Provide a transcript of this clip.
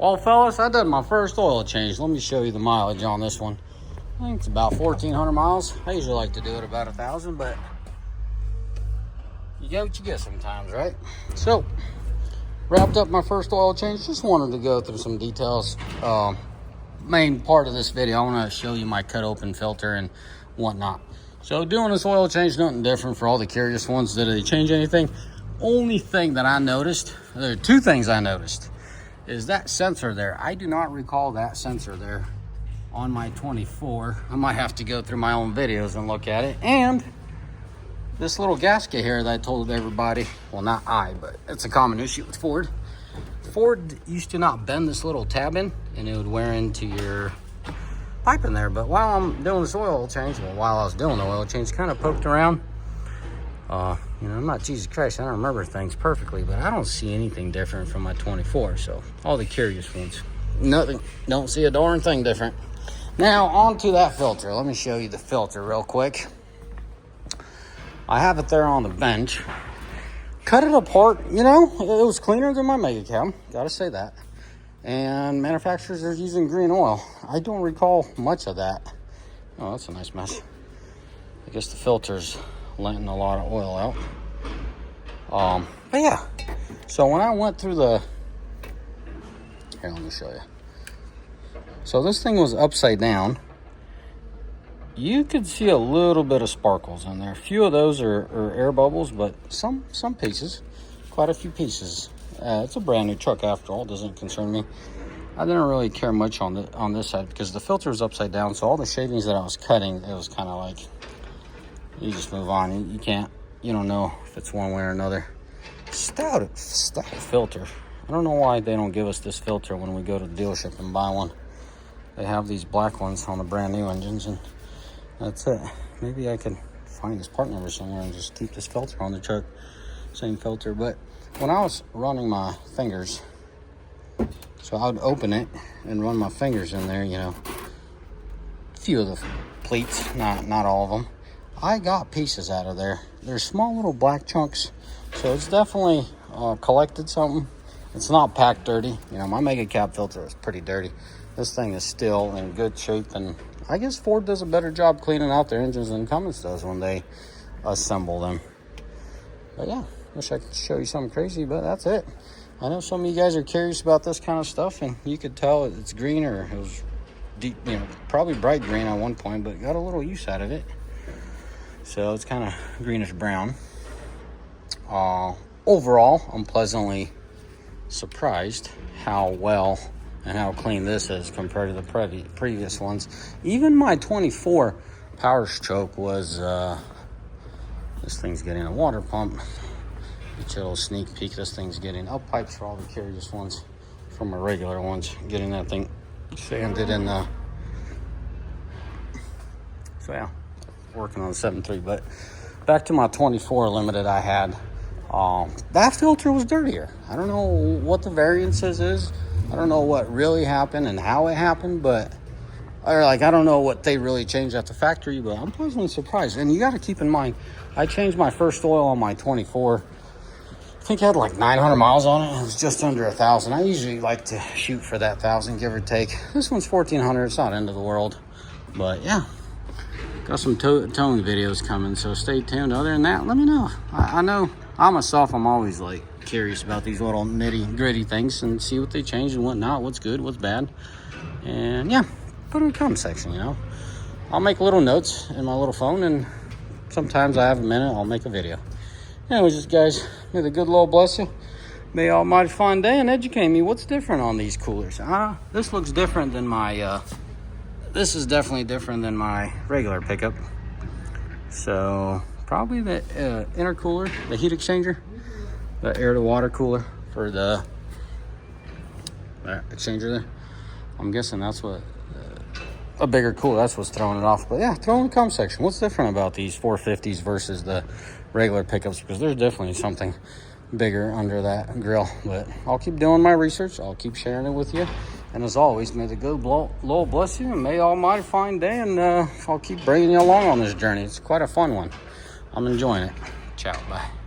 Well, fellas, I did my first oil change. Let me show you the mileage on this one. I think it's about 1,400 miles. I usually like to do it about 1,000, but you get what you get sometimes, right? So, wrapped up my first oil change. Just wanted to go through some details. Main part of this video, I want to show you my cut open filter and whatnot. So, doing this oil change, nothing different for all the curious ones. Did they change anything? Only thing that I noticed, there are two things I noticed, is that sensor there. I do not recall that sensor there on my 24. I might have to go through my own videos and look at it. And this little gasket here that I told everybody, well, not I, but it's a common issue with Ford. Ford used to not bend this little tab in, and it would wear into your pipe in there. But while I'm doing this oil change, well, while I was doing the oil change, kind of poked around. You know, I'm not Jesus Christ, I don't remember things perfectly, but I don't see anything different from my 24. So all the curious ones, nothing, don't see a darn thing different. Now on to that filter. Let me show you the filter real quick. I have it there on the bench. Cut it apart, you know, it was cleaner than my Mega Cab, gotta say that. And manufacturers are using green oil. I don't recall much of that. Oh, that's a nice mess. I guess the filter's letting a lot of oil out. But yeah, so when I went through the, here, let me show you. So this thing was upside down. You could see a little bit of sparkles in there. A few of those are air bubbles, but some pieces, quite a few pieces. It's a brand new truck after all, doesn't concern me. I didn't really care much on this side because the filter is upside down, so all the shavings that I was cutting, it was kind of like, you just move on. You can't, you don't know if it's one way or another. Stout filter. I don't know why they don't give us this filter when we go to the dealership and buy one. They have these black ones on the brand new engines, and that's it. Maybe I could find this part number somewhere and just keep this filter on the truck. Same filter. But when I was running my fingers, so I would open it and run my fingers in there, you know, a few of the pleats, not all of them. I got pieces out of there. They're small little black chunks, so it's definitely collected something. It's not packed dirty. You know, my Mega Cab filter is pretty dirty. This thing is still in good shape, and I guess Ford does a better job cleaning out their engines than Cummins does when they assemble them. But yeah, wish I could show you something crazy, but that's it. I know some of you guys are curious about this kind of stuff, and you could tell it's green, or it was deep, you know, probably bright green at one point, but got a little use out of it. So it's kind of greenish brown. Overall, I'm pleasantly surprised how well and how clean this is compared to the previous ones. Even my 24 power stroke was, this thing's getting a water pump. Get you a little sneak peek. This thing's getting up pipes for all the curious ones from my regular ones. Getting that thing sanded in the, so yeah. Working on the 7.3, but back to my 24 Limited I had. That filter was dirtier. I don't know what the variances is. I don't know what really happened and how it happened, but I don't know what they really changed at the factory, but I'm pleasantly surprised. And you got to keep in mind, I changed my first oil on my 24. I think it had like 900 miles on it. It was just under 1,000. I usually like to shoot for that 1,000, give or take. This one's 1,400. It's not end of the world, but yeah. Got some towing videos coming, so stay tuned. Other than that, let me know. I know I myself, I'm always like curious about these little nitty gritty things and see what they change and whatnot, what's good, what's bad. And yeah, put it in the comment section, you know. I'll make little notes in my little phone, and sometimes I have a minute, I'll make a video. Anyways, just guys, may the good Lord bless you. May Almighty find day and educate me. What's different on these coolers? This looks different than my this is definitely different than my regular pickup. So probably the intercooler, the heat exchanger, the air to water cooler for the exchanger there. I'm guessing that's what a bigger cooler, that's what's throwing it off. But yeah, throw in the comment section. What's different about these 450s versus the regular pickups? Because there's definitely something bigger under that grill. But I'll keep doing my research. I'll keep sharing it with you. And as always, may the good Lord bless you, and may Almighty find day, and I'll keep bringing you along on this journey. It's quite a fun one. I'm enjoying it. Ciao, bye.